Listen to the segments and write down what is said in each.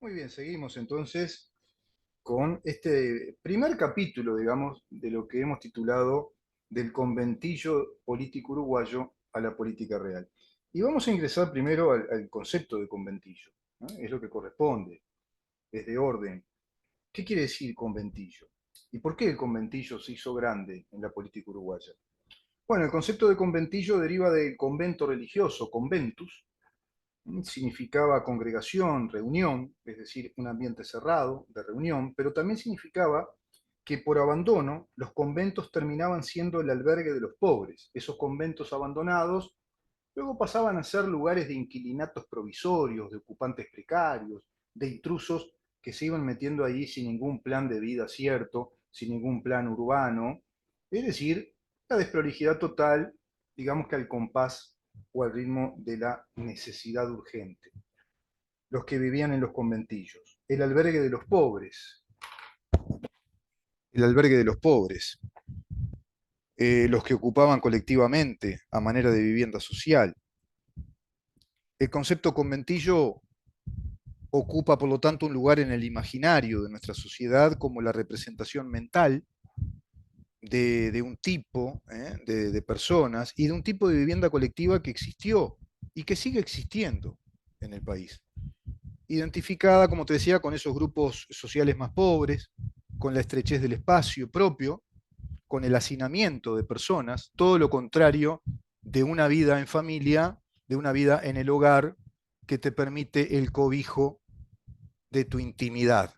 Muy bien, seguimos entonces con este primer capítulo, digamos, de lo que hemos titulado Del conventillo político uruguayo a la política real. Y vamos a ingresar primero al concepto de conventillo, ¿no? Es lo que corresponde, es de orden. ¿Qué quiere decir conventillo? ¿Y por qué el conventillo se hizo grande en la política uruguaya? Bueno, el concepto de conventillo deriva del convento religioso, conventus, significaba congregación, reunión, es decir, un ambiente cerrado de reunión, pero también significaba que por abandono los conventos terminaban siendo el albergue de los pobres. Esos conventos abandonados luego pasaban a ser lugares de inquilinatos provisorios, de ocupantes precarios, de intrusos que se iban metiendo allí sin ningún plan de vida cierto, sin ningún plan urbano, es decir, la desprolijidad total, digamos que al compás o al ritmo de la necesidad urgente. Los que vivían en los conventillos, el albergue de los pobres, el albergue de los pobres, los que ocupaban colectivamente a manera de vivienda social. El concepto conventillo ocupa, por lo tanto, un lugar en el imaginario de nuestra sociedad como la representación mental de un tipo, de personas y de un tipo de vivienda colectiva que existió y que sigue existiendo en el país. Identificada, como te decía, con esos grupos sociales más pobres, con la estrechez del espacio propio, con el hacinamiento de personas, todo lo contrario de una vida en familia, de una vida en el hogar que te permite el cobijo de tu intimidad,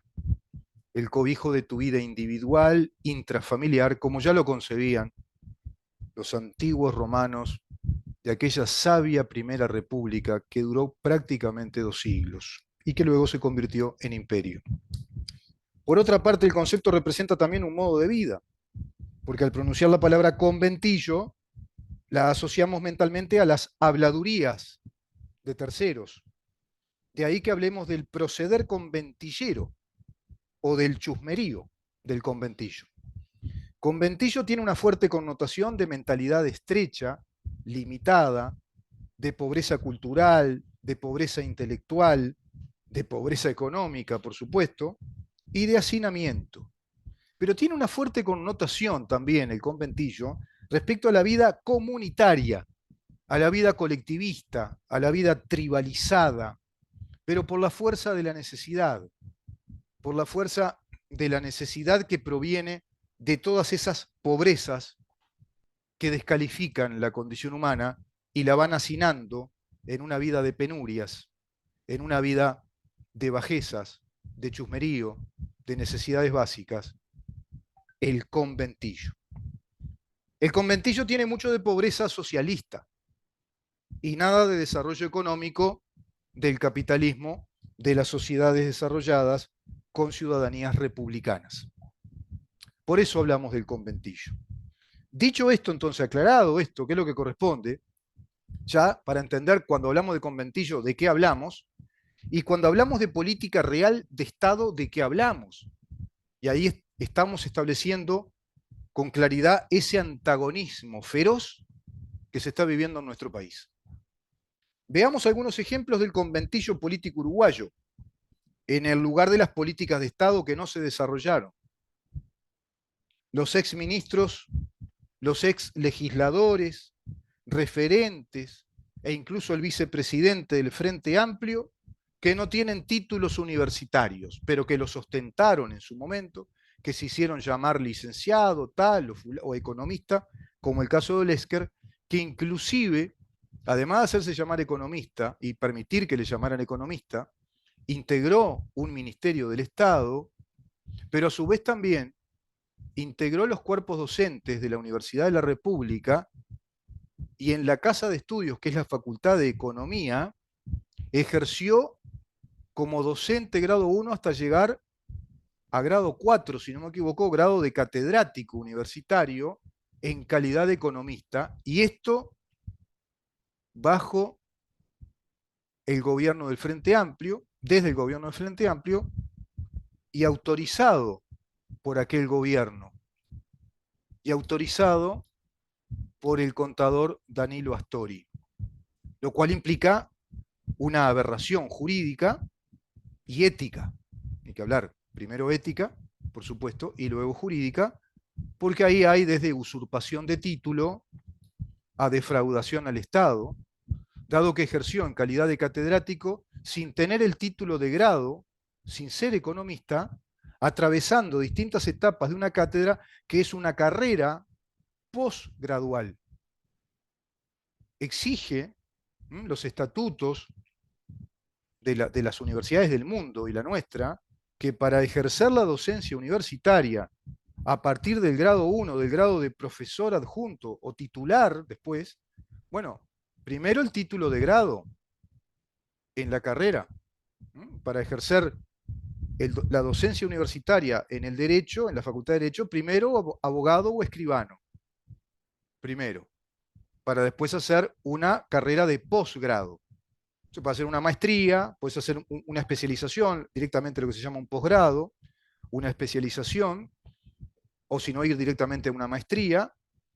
el cobijo de tu vida individual, intrafamiliar, como ya lo concebían los antiguos romanos de aquella sabia primera república que duró prácticamente 2 siglos y que luego se convirtió en imperio. Por otra parte, el concepto representa también un modo de vida, porque al pronunciar la palabra conventillo, la asociamos mentalmente a las habladurías de terceros. De ahí que hablemos del proceder conventillero o del chusmerío del conventillo. Conventillo tiene una fuerte connotación de mentalidad estrecha, limitada, de pobreza cultural, de pobreza intelectual, de pobreza económica, por supuesto, y de hacinamiento. Pero tiene una fuerte connotación también el conventillo respecto a la vida comunitaria, a la vida colectivista, a la vida tribalizada, pero por la fuerza de la necesidad, por la fuerza de la necesidad que proviene de todas esas pobrezas que descalifican la condición humana y la van hacinando en una vida de penurias, en una vida de bajezas, de chusmerío, de necesidades básicas, el conventillo. El conventillo tiene mucho de pobreza socialista y nada de desarrollo económico del capitalismo de las sociedades desarrolladas con ciudadanías republicanas. Por eso hablamos del conventillo. Dicho esto, entonces, aclarado esto, que es lo que corresponde, ya para entender cuando hablamos de conventillo de qué hablamos, y cuando hablamos de política real de Estado, de qué hablamos. Y ahí estamos estableciendo con claridad ese antagonismo feroz que se está viviendo en nuestro país. Veamos algunos ejemplos del conventillo político uruguayo en el lugar de las políticas de Estado que no se desarrollaron. Los exministros, los ex legisladores, referentes e incluso el vicepresidente del Frente Amplio, que no tienen títulos universitarios, pero que los ostentaron en su momento, que se hicieron llamar licenciado, tal o economista, como el caso de Lesker, que inclusive, además de hacerse llamar economista y permitir que le llamaran economista, integró un ministerio del Estado, pero a su vez también integró los cuerpos docentes de la Universidad de la República y en la Casa de Estudios, que es la Facultad de Economía, ejerció como docente grado 1 hasta llegar a grado 4, si no me equivoco, grado de catedrático universitario en calidad de economista, y esto bajo el gobierno del Frente Amplio, desde el gobierno del Frente Amplio, y autorizado por aquel gobierno, y autorizado por el contador Danilo Astori, lo cual implica una aberración jurídica y ética. Hay que hablar primero ética, por supuesto, y luego jurídica, porque ahí hay desde usurpación de título a defraudación al Estado, dado que ejerció en calidad de catedrático sin tener el título de grado, sin ser economista, atravesando distintas etapas de una cátedra que es una carrera posgradual. Exige los estatutos de las universidades del mundo y la nuestra, que para ejercer la docencia universitaria a partir del grado 1, del grado de profesor adjunto o titular después, bueno, primero el título de grado en la carrera, para ejercer la docencia universitaria en el derecho, en la facultad de derecho, primero abogado o escribano, primero, para después hacer una carrera de posgrado. Se puede hacer una maestría, puedes hacer una especialización, directamente lo que se llama un posgrado, una especialización, o si no ir directamente a una maestría,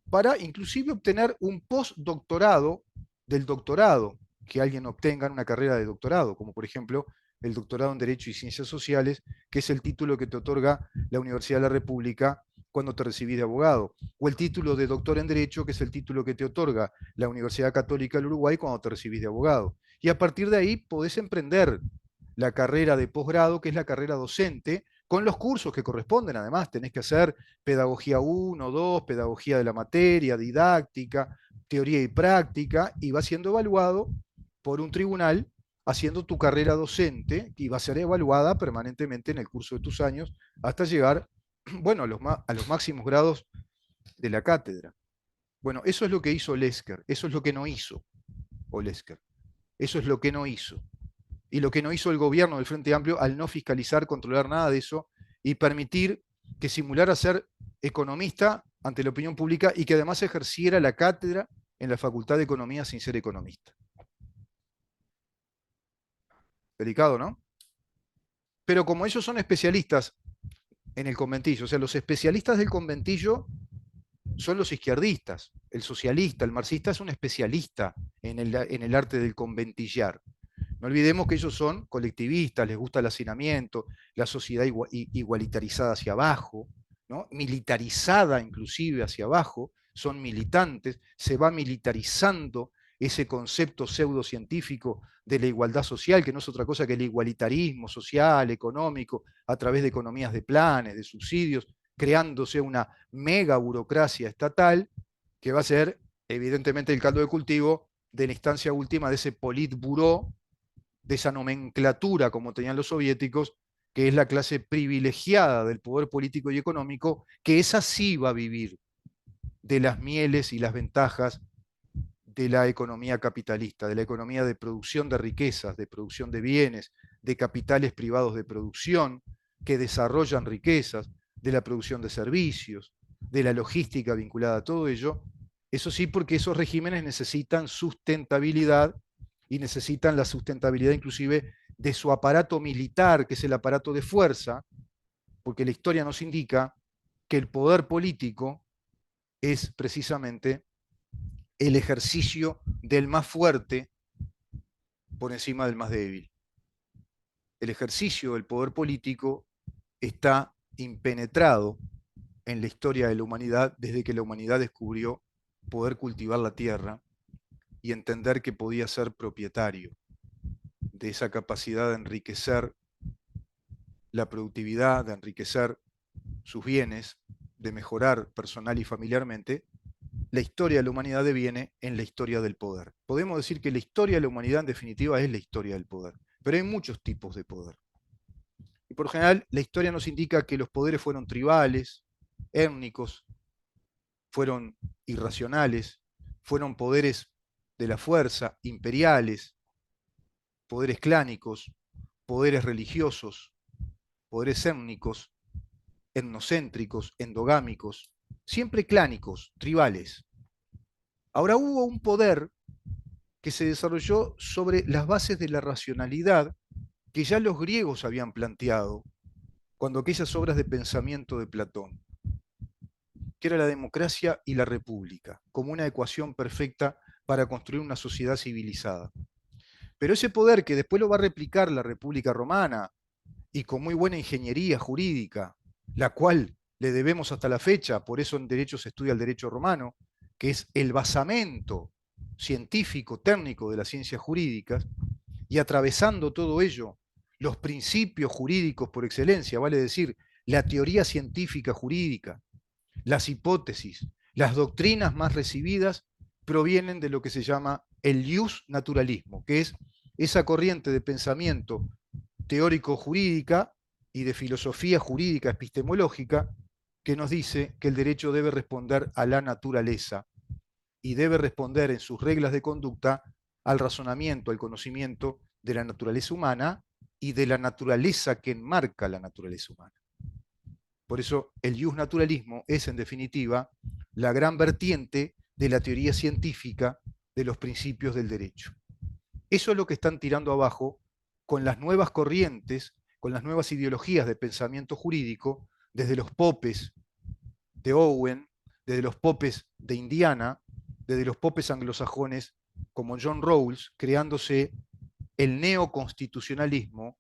para inclusive obtener un postdoctorado del doctorado que alguien obtenga en una carrera de doctorado, como por ejemplo el doctorado en Derecho y Ciencias Sociales, que es el título que te otorga la Universidad de la República cuando te recibís de abogado, o el título de doctor en Derecho, que es el título que te otorga la Universidad Católica del Uruguay cuando te recibís de abogado. Y a partir de ahí podés emprender la carrera de posgrado, que es la carrera docente, con los cursos que corresponden. Además, tenés que hacer pedagogía 1, 2, pedagogía de la materia, didáctica, teoría y práctica, y va siendo evaluado por un tribunal haciendo tu carrera docente y va a ser evaluada permanentemente en el curso de tus años hasta llegar, bueno, a los máximos grados de la cátedra. Bueno, eso es lo que hizo Lesker, eso es lo que no hizo Olesker, eso es lo que no hizo. Y lo que no hizo el gobierno del Frente Amplio al no fiscalizar, controlar nada de eso y permitir que simulara ser economista ante la opinión pública y que además ejerciera la cátedra en la Facultad de Economía sin ser economista. Delicado, ¿no? Pero como ellos son especialistas en el conventillo, o sea, los especialistas del conventillo son los izquierdistas. El socialista, el marxista es un especialista en el arte del conventillar. No olvidemos que ellos son colectivistas, les gusta el hacinamiento, la sociedad igualitarizada hacia abajo, ¿no? Militarizada inclusive hacia abajo, son militantes, se va militarizando ese concepto pseudocientífico de la igualdad social, que no es otra cosa que el igualitarismo social, económico, a través de economías de planes, de subsidios, creándose una mega burocracia estatal que va a ser evidentemente el caldo de cultivo de la instancia última de ese politburó, de esa nomenclatura como tenían los soviéticos, que es la clase privilegiada del poder político y económico, que esa sí va a vivir de las mieles y las ventajas de la economía capitalista, de la economía de producción de riquezas, de producción de bienes, de capitales privados de producción que desarrollan riquezas, de la producción de servicios, de la logística vinculada a todo ello. Eso sí, porque esos regímenes necesitan sustentabilidad y necesitan la sustentabilidad inclusive de su aparato militar, que es el aparato de fuerza, porque la historia nos indica que el poder político es precisamente el ejercicio del más fuerte por encima del más débil. El ejercicio del poder político está impenetrado en la historia de la humanidad desde que la humanidad descubrió poder cultivar la tierra y entender que podía ser propietario de esa capacidad de enriquecer la productividad, de enriquecer sus bienes, de mejorar personal y familiarmente. La historia de la humanidad deviene en la historia del poder. Podemos decir que la historia de la humanidad en definitiva es la historia del poder, pero hay muchos tipos de poder. Y por general la historia nos indica que los poderes fueron tribales, étnicos, fueron irracionales, fueron poderes de la fuerza, imperiales, poderes clánicos, poderes religiosos, poderes étnicos, etnocéntricos, endogámicos, siempre clánicos, tribales. Ahora hubo un poder que se desarrolló sobre las bases de la racionalidad que ya los griegos habían planteado cuando aquellas obras de pensamiento de Platón, que era la democracia y la república, como una ecuación perfecta para construir una sociedad civilizada. Pero ese poder que después lo va a replicar la República Romana, y con muy buena ingeniería jurídica, la cual le debemos hasta la fecha, por eso en derecho se estudia el derecho romano, que es el basamento científico, técnico de las ciencias jurídicas, y atravesando todo ello, los principios jurídicos por excelencia, vale decir, la teoría científica jurídica, las hipótesis, las doctrinas más recibidas, provienen de lo que se llama el ius naturalismo, que es esa corriente de pensamiento teórico-jurídica y de filosofía jurídica epistemológica que nos dice que el derecho debe responder a la naturaleza y debe responder en sus reglas de conducta al razonamiento, al conocimiento de la naturaleza humana y de la naturaleza que enmarca la naturaleza humana. Por eso el iusnaturalismo es, en definitiva, la gran vertiente de la teoría científica de los principios del derecho. Eso es lo que están tirando abajo con las nuevas corrientes, con las nuevas ideologías de pensamiento jurídico, desde los popes de Owen, desde los popes de Indiana, desde los popes anglosajones como John Rawls, creándose el neoconstitucionalismo,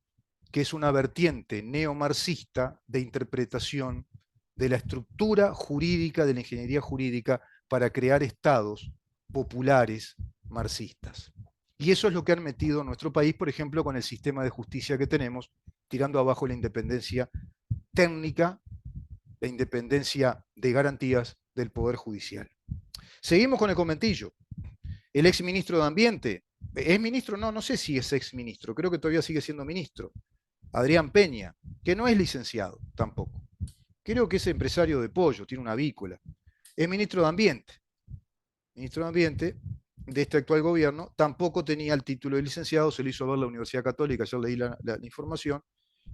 que es una vertiente neomarxista de interpretación de la estructura jurídica de la ingeniería jurídica para crear estados populares marxistas. Y eso es lo que han metido en nuestro país, por ejemplo, con el sistema de justicia que tenemos, tirando abajo la independencia técnica, la independencia de garantías del Poder Judicial. Seguimos con el conventillo. El ex ministro de Ambiente, ¿es ministro? No, no sé si es ex ministro, creo que todavía sigue siendo ministro. Adrián Peña, que no es licenciado tampoco. Creo que es empresario de pollo, tiene una avícola. Es ministro de Ambiente. Ministro de Ambiente de este actual gobierno, tampoco tenía el título de licenciado, se le hizo ver la Universidad Católica, ayer leí la información.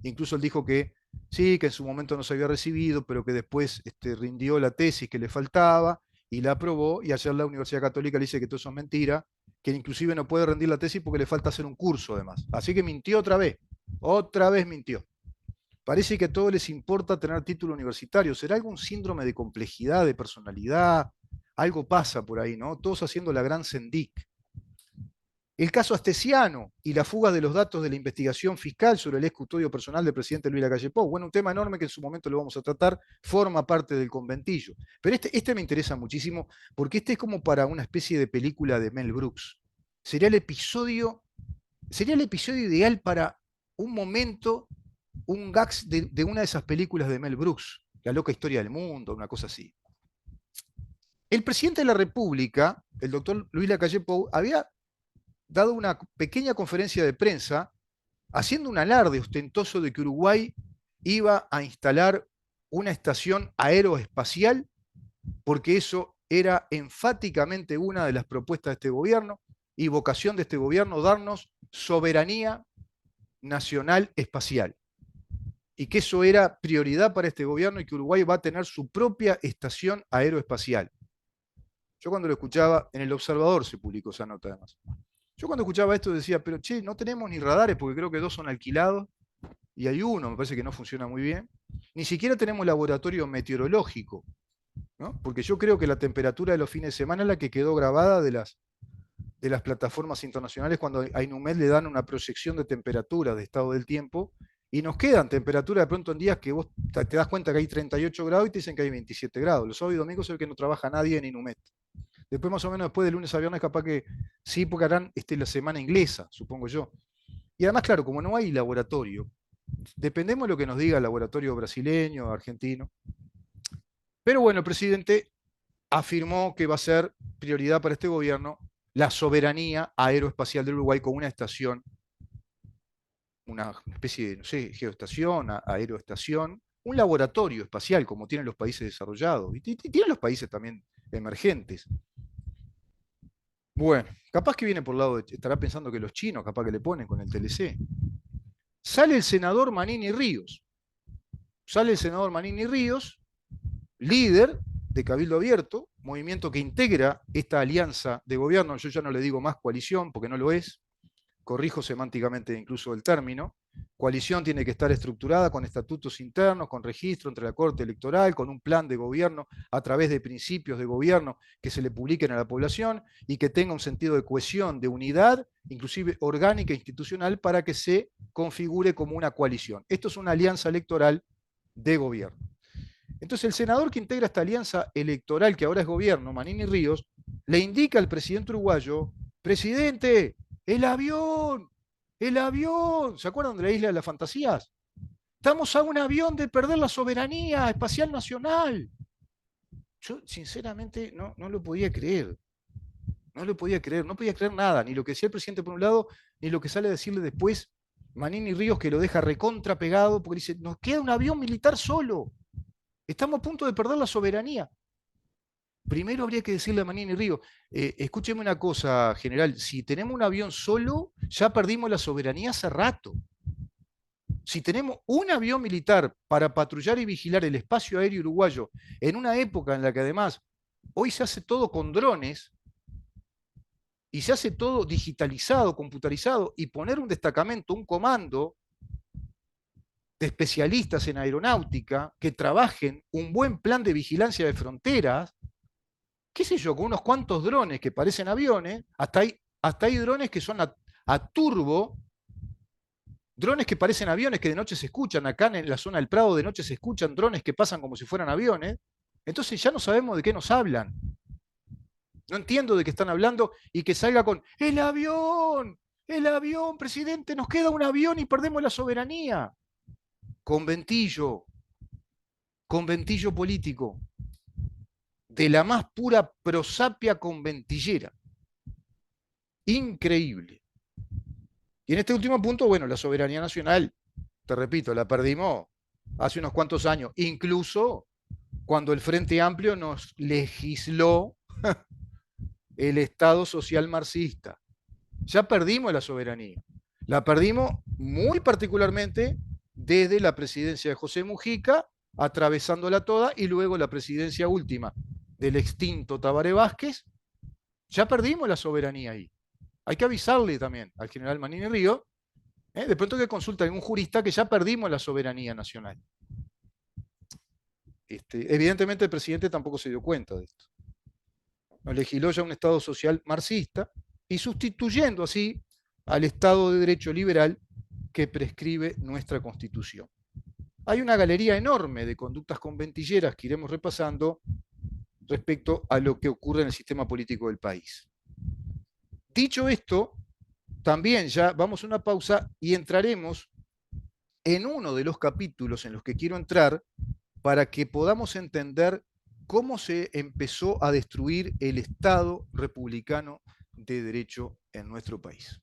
Incluso él dijo que sí, que en su momento no se había recibido, pero que después rindió la tesis que le faltaba y la aprobó, y ayer la Universidad Católica le dice que todo eso es mentira, que inclusive no puede rendir la tesis porque le falta hacer un curso además. Así que mintió otra vez mintió. Parece que a todos les importa tener título universitario. ¿Será algún síndrome de complejidad, de personalidad? Algo pasa por ahí, ¿no? Todos haciendo la gran Sendic. El caso Astesiano y la fuga de los datos de la investigación fiscal sobre el ex-custodio personal del presidente Luis Lacalle Pou. Bueno, un tema enorme que en su momento lo vamos a tratar, forma parte del conventillo. Pero este me interesa muchísimo porque este es como para una especie de película de Mel Brooks. Sería el episodio ideal para un momento, un gags de una de esas películas de Mel Brooks, La loca historia del mundo, una cosa así. El presidente de la República, el doctor Luis Lacalle Pou, había dado una pequeña conferencia de prensa haciendo un alarde ostentoso de que Uruguay iba a instalar una estación aeroespacial, porque eso era enfáticamente una de las propuestas de este gobierno y vocación de este gobierno, darnos soberanía nacional espacial. Y que eso era prioridad para este gobierno y que Uruguay va a tener su propia estación aeroespacial. Yo cuando lo escuchaba, en El Observador se publicó esa nota además. Yo cuando escuchaba esto decía, pero che, no tenemos ni radares porque creo que 2 son alquilados y hay uno, me parece que no funciona muy bien. Ni siquiera tenemos laboratorio meteorológico, ¿no? Porque yo creo que la temperatura de los fines de semana es la que quedó grabada de las plataformas internacionales cuando a Inumet le dan una proyección de temperatura, de estado del tiempo, y nos quedan temperaturas de pronto en días que vos te das cuenta que hay 38 grados y te dicen que hay 27 grados. Los sábados y domingos es el que no trabaja nadie en Inumet. Después más o menos después de lunes a viernes capaz que sí, porque harán la semana inglesa, supongo yo. Y además, claro, como no hay laboratorio, dependemos de lo que nos diga el laboratorio brasileño, argentino. Pero bueno, el presidente afirmó que va a ser prioridad para este gobierno la soberanía aeroespacial del Uruguay con una estación, una especie de, no sé, geoestación, aeroestación, un laboratorio espacial como tienen los países desarrollados y tienen los países también emergentes. Bueno, capaz que viene por el lado de, estará pensando que los chinos, capaz que le ponen con el TLC. Sale el senador Manini Ríos. Sale el senador Manini Ríos, líder de Cabildo Abierto, movimiento que integra esta alianza de gobierno. Yo ya no le digo más coalición porque no lo es. Corrijo semánticamente incluso el término. Coalición tiene que estar estructurada con estatutos internos, con registro entre la Corte Electoral, con un plan de gobierno a través de principios de gobierno que se le publiquen a la población y que tenga un sentido de cohesión, de unidad, inclusive orgánica e institucional, para que se configure como una coalición. Esto es una alianza electoral de gobierno. Entonces el senador que integra esta alianza electoral, que ahora es gobierno, Manini Ríos, le indica al presidente uruguayo: presidente, el avión, el avión. ¿Se acuerdan de la isla de las fantasías? Estamos a un avión de perder la soberanía espacial nacional. Yo sinceramente no lo podía creer. No lo podía creer, no podía creer nada, ni lo que decía el presidente por un lado, ni lo que sale a decirle después Manini Ríos, que lo deja recontra pegado, porque dice: nos queda un avión militar solo. Estamos a punto de perder la soberanía. Primero habría que decirle a Manini Ríos: escúcheme una cosa, general, si tenemos un avión solo, ya perdimos la soberanía hace rato. Si tenemos un avión militar para patrullar y vigilar el espacio aéreo uruguayo, en una época en la que además hoy se hace todo con drones, y se hace todo digitalizado, computarizado, y poner un destacamento, un comando de especialistas en aeronáutica que trabajen un buen plan de vigilancia de fronteras, qué sé yo, con unos cuantos drones que parecen aviones, hasta hay drones que son a turbo, drones que parecen aviones que de noche se escuchan, acá en la zona del Prado de noche se escuchan drones que pasan como si fueran aviones, entonces ya no sabemos de qué nos hablan. No entiendo de qué están hablando, y que salga con el avión, presidente, nos queda un avión y perdemos la soberanía. Conventillo, conventillo político, de la más pura prosapia conventillera. Increíble. Y en este último punto, bueno, la soberanía nacional, te repito, la perdimos hace unos cuantos años, incluso cuando el Frente Amplio nos legisló el Estado social marxista. Ya perdimos la soberanía. La perdimos muy particularmente desde la presidencia de José Mujica, atravesándola toda, y luego la presidencia última del extinto Tabaré Vázquez. Ya perdimos la soberanía ahí. Hay que avisarle también al general Manini Ríos, de pronto que consulta a un jurista, que ya perdimos la soberanía nacional. Evidentemente el presidente tampoco se dio cuenta de esto. Nos legisló ya un Estado social marxista, y sustituyendo así al Estado de Derecho liberal que prescribe nuestra Constitución. Hay una galería enorme de conductas conventilleras que iremos repasando respecto a lo que ocurre en el sistema político del país. Dicho esto, también ya vamos a una pausa y entraremos en uno de los capítulos en los que quiero entrar para que podamos entender cómo se empezó a destruir el Estado republicano de derecho en nuestro país.